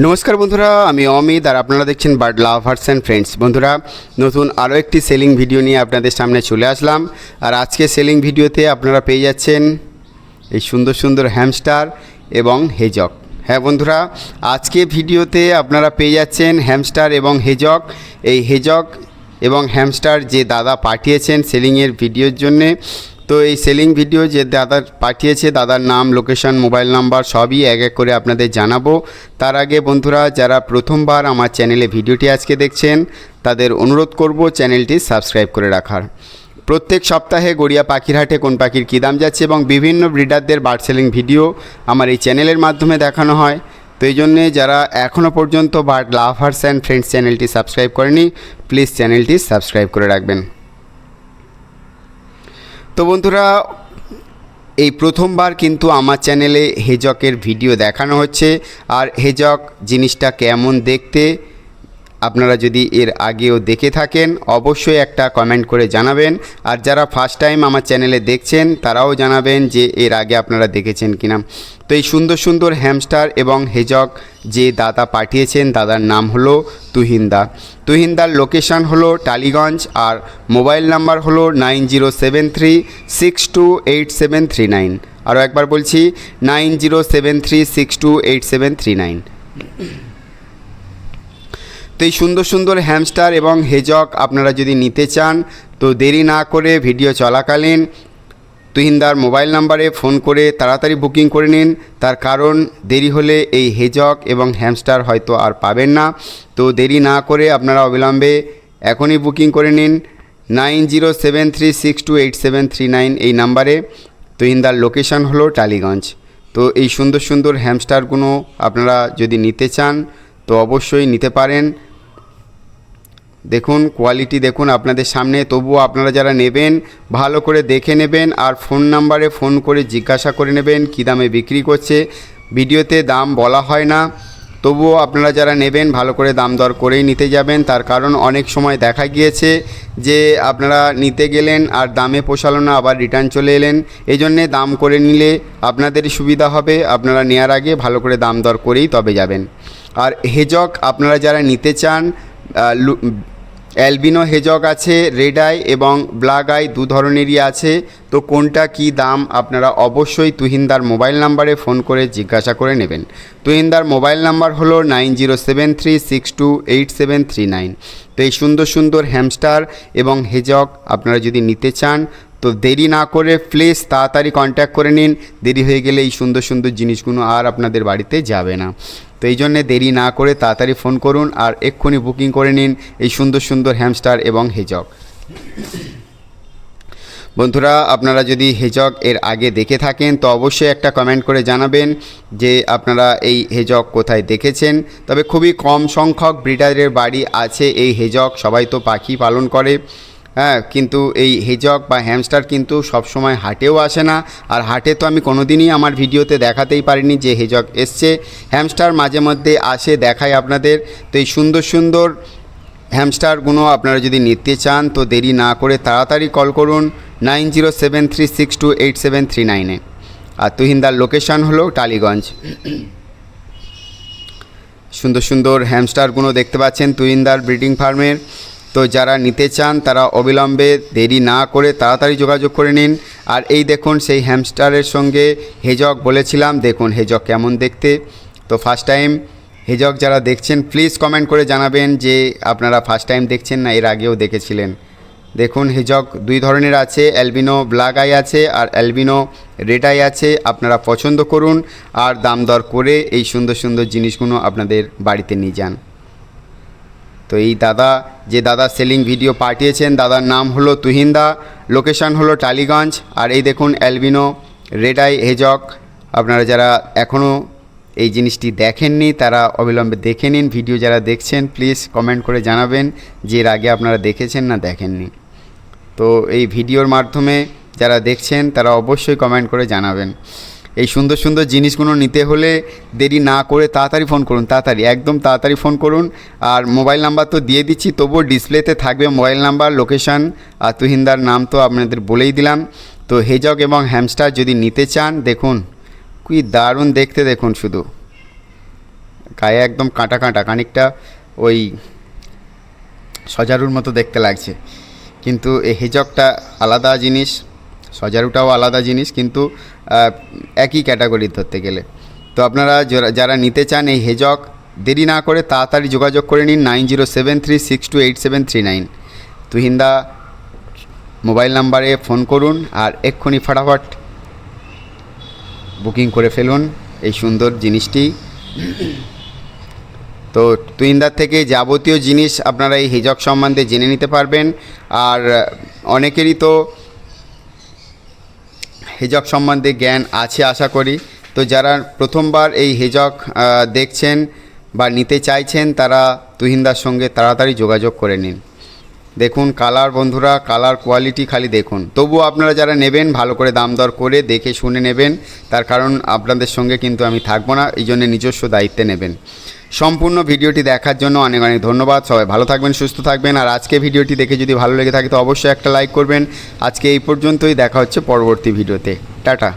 নমস্কার বন্ধুরা, আমি অমিত আর আপনারা দেখছেন বার্ড লাভার্স অ্যান্ড ফ্রেন্ডস। বন্ধুরা, নতুন আরও একটি সেলিং ভিডিও নিয়ে আপনাদের সামনে চলে আসলাম। আর আজকে সেলিং ভিডিওতে আপনারা পেয়ে যাচ্ছেন এই সুন্দর সুন্দর হ্যামস্টার এবং হেজক। হ্যাঁ বন্ধুরা, আজকে ভিডিওতে আপনারা পেয়ে যাচ্ছেন হ্যামস্টার এবং হেজক। এই হেজক এবং হ্যামস্টার যে দাদা পাঠিয়েছেন সেলিংয়ের ভিডিওর জন্যে, তো এই সেলিং ভিডিও যে দাদা পাঠিয়েছে, দাদার নাম, লোকেশন, মোবাইল নাম্বার সবই এক এক করে আপনাদের জানাবো। তার আগে বন্ধুরা, যারা প্রথমবার আমার চ্যানেলে ভিডিওটি আজকে দেখছেন তাদের অনুরোধ করব চ্যানেলটি সাবস্ক্রাইব করে রাখার। প্রত্যেক সপ্তাহে গড়িয়া পাখির হাটে কোন পাখির কী দাম যাচ্ছে এবং বিভিন্ন ব্রিডারদের বার্ড সেলিং ভিডিও আমার এই চ্যানেলের মাধ্যমে দেখানো হয়। তো এই জন্যে যারা এখনও পর্যন্ত বার্ড লাভার্স অ্যান্ড ফ্রেন্ডস চ্যানেলটি সাবস্ক্রাইব করেনি, প্লিজ চ্যানেলটি সাবস্ক্রাইব করে রাখবেন। তো বন্ধুরা, এই প্রথমবার কিন্তু আমার চ্যানেলে হেজকের ভিডিও দেখানো হচ্ছে। আর হেজক জিনিসটা কেমন দেখতে আপনারা যদি এর আগেও দেখে থাকেন অবশ্যই একটা কমেন্ট করে জানাবেন। আর যারা ফার্স্ট টাইম আমার চ্যানেলে দেখছেন তারাও জানাবেন যে এর আগে আপনারা দেখেছেন কিনা। তো এই সুন্দর সুন্দর হ্যামস্টার এবং হেজক যে দাদা পাঠিয়েছেন, দাদার নাম হলো তুহিনদা। তুহিনদার লোকেশান হলো টালিগঞ্জ আর মোবাইল নাম্বার হলো 9073628739। আরও একবার বলছি, 9073628739। তো এই সুন্দর সুন্দর হ্যামস্টার এবং হেজক আপনারা যদি নিতে চান তো দেরি না করে ভিডিও চলাকালীন তুহিনদার মোবাইল নাম্বারে ফোন করে তাড়াতাড়ি বুকিং করে নিন। তার কারণ দেরি হলে এই হেজক এবং হ্যামস্টার হয়তো আর পাবেন না। তো দেরি না করে আপনারা অবিলম্বে এখনই বুকিং করে নিন 9073628739 এই নাম্বারে। তুহিনদার লোকেশান হলো টালিগঞ্জ। তো এই সুন্দর সুন্দর হ্যামস্টারগুলো আপনারা যদি নিতে চান তো অবশ্যই নিতে পারেন। দেখুন কোয়ালিটি দেখুন আপনাদের সামনে। তবুও আপনারা যারা নেবেন ভালো করে দেখে নেবেন আর ফোন নাম্বারে ফোন করে জিজ্ঞাসা করে নেবেন কী দামে বিক্রি করছে। ভিডিওতে দাম বলা হয় না, তবুও আপনারা যারা নেবেন ভালো করে দাম দর করেই নিতে যাবেন। তার কারণ অনেক সময় দেখা গিয়েছে যে আপনারা নিতে গেলেন আর দামে পোষালো না, আবার রিটার্ন চলে এলেন। এই জন্যে দাম করে নিলে আপনাদেরই সুবিধা হবে। আপনারা নেওয়ার আগে ভালো করে দাম দর করেই তবে যাবেন। আর হেজক আপনারা যারা নিতে চান, অ্যালবিনো হেজক আছে, রেড আই এবং ব্ল্যাক আই দু ধরনেরই আছে। তো কোনটা কি দাম আপনারা অবশ্যই তুহিনদার মোবাইল নাম্বারে ফোন করে জিজ্ঞাসা করে নেবেন। তুহিনদার মোবাইল নাম্বার হলো 9073628739। তো এই সুন্দর সুন্দর হ্যামস্টার এবং হেজক আপনারা যদি নিতে চান তো দেরি না করে প্লিজ তাড়াতাড়ি কন্ট্যাক্ট করে নিন। দেরি হয়ে গেলে এই সুন্দর সুন্দর জিনিসগুলো আর আপনাদের বাড়িতে যাবে না। তো এই জন্যে দেরি না করে তাড়াতাড়ি ফোন করুন আর এক্ষুনি বুকিং করে নিন এই সুন্দর সুন্দর হ্যামস্টার এবং হেজক। বন্ধুরা, আপনারা যদি হেজক এর আগে দেখে থাকেন তো অবশ্যই একটা কমেন্ট করে জানাবেন যে আপনারা এই হেজক কোথায় দেখেছেন। তবে খুবই কম সংখ্যক ব্রিডারের বাড়ি আছে এই হেজক, সবাই তো পাখি পালন করে। হ্যাঁ, কিন্তু এই হেজক বা হ্যামস্টার কিন্তু সবসময় হাটেও আসে না। আর হাটে তো আমি কোনোদিনই আমার ভিডিওতে দেখাতেই পারিনি যে হেজক এসছে। হ্যামস্টার মাঝে মধ্যে আসে, দেখায় আপনাদের। তো এই সুন্দর সুন্দর হ্যামস্টারগুলো আপনারা যদি নিতে চান তো দেরি না করে তাড়াতাড়ি কল করুন 9073628739-এ। আর তুহিনদার লোকেশান হলো টালিগঞ্জ। সুন্দর সুন্দর হ্যামস্টারগুলো দেখতে পাচ্ছেন তুহিনদার ব্রিডিং ফার্মের। তো যারা নিতে চান তারা অবিলম্বে দেরি না করে তাড়াতাড়ি যোগাযোগ করে নিন। আর এই দেখুন সেই হ্যামস্টারের সঙ্গে হেজক বলেছিলাম, দেখুন হেজক কেমন দেখতে। তো ফার্স্ট টাইম হেজক যারা দেখছেন প্লিজ কমেন্ট করে জানাবেন যে আপনারা ফার্স্ট টাইম দেখছেন না এর আগেও দেখেছিলেন। দেখুন হেজক দুই ধরনের আছে, অ্যালবিনো ব্ল্যাক আই আছে আর অ্যালবিনো রেড আই আছে। আপনারা পছন্দ করুন আর দাম দর করে এই সুন্দর সুন্দর জিনিসগুলো আপনাদের বাড়িতে নিয়ে যান। তো এই দাদা যে দাদা সেলিং ভিডিও পাঠিয়েছেন, দাদার নাম হলো তুহিনদা, লোকেশান হলো টালিগঞ্জ। আর এই দেখুন অ্যালবিনো রেড আই হেজক। আপনারা যারা এখনও এই জিনিসটি দেখেননি তারা অবিলম্বে দেখে নিন। ভিডিও যারা দেখছেন প্লিজ কমেন্ট করে জানাবেন যে এর আগে আপনারা দেখেছেন না দেখেননি। তো এই ভিডিওর মাধ্যমে যারা দেখছেন তারা অবশ্যই কমেন্ট করে জানাবেন। এই সুন্দর সুন্দর জিনিসগুলো নিতে হলে দেরি না করে তাড়াতাড়ি ফোন করুন, তাড়াতাড়ি একদম তাড়াতাড়ি ফোন করুন। আর মোবাইল নাম্বার তো দিয়ে দিচ্ছি, তবুও ডিসপ্লেতে থাকবে মোবাইল নাম্বার, লোকেশান আর তুহিনদার নাম তো আপনাদের বলেই দিলাম। তো হেজক এবং হ্যামস্টার যদি নিতে চান দেখুন কি দারুণ দেখতে, দেখুন শুধু গায়ে একদম কাঁটা কাঁটা, খানিকটা ওই সজারুর মতো দেখতে লাগছে, কিন্তু এই হেজকটা আলাদা জিনিস, সজারুটাও আলাদা জিনিস, কিন্তু একই ক্যাটাগরির ধরতে গেলে। তো আপনারা যারা নিতে চান এই হেজক, দেরি না করে তাড়াতাড়ি যোগাযোগ করে নিন 9073628739। তুহিনদা মোবাইল নাম্বারে ফোন করুন আর এক্ষুনি ফটাফট বুকিং করে ফেলুন এই সুন্দর জিনিসটি। তো তুহিনদার থেকে যাবতীয় জিনিস আপনারা এই হেজক সম্বন্ধে জেনে নিতে পারবেন। আর অনেকেরই তো হেজক সম্বন্ধে জ্ঞান আছে আশা করি। তো যারা প্রথমবার এই হেজক দেখছেন বা নিতে চাইছেন তারা তুহিনদার সঙ্গে তাড়াতাড়ি যোগাযোগ করে নিন। দেখুন কালার বন্ধুরা, কালার কোয়ালিটি খালি দেখুন। তবুও আপনারা যারা নেবেন ভালো করে দাম দর করে দেখে শুনে নেবেন, তার কারণ আপনাদের সঙ্গে কিন্তু আমি থাকবো না, এই জন্য নিজস্ব দায়িত্বে নেবেন। সম্পূর্ণ ভিডিওটি দেখার জন্য অনেক অনেক ধন্যবাদ। সবাই ভালো থাকবেন, সুস্থ থাকবেন। আর আজকে ভিডিওটি দেখে যদি ভালো লেগে থাকে তো অবশ্যই একটা লাইক করবেন। আজকে এই পর্যন্তই, দেখা হচ্ছে পরবর্তী ভিডিওতে। টাটা।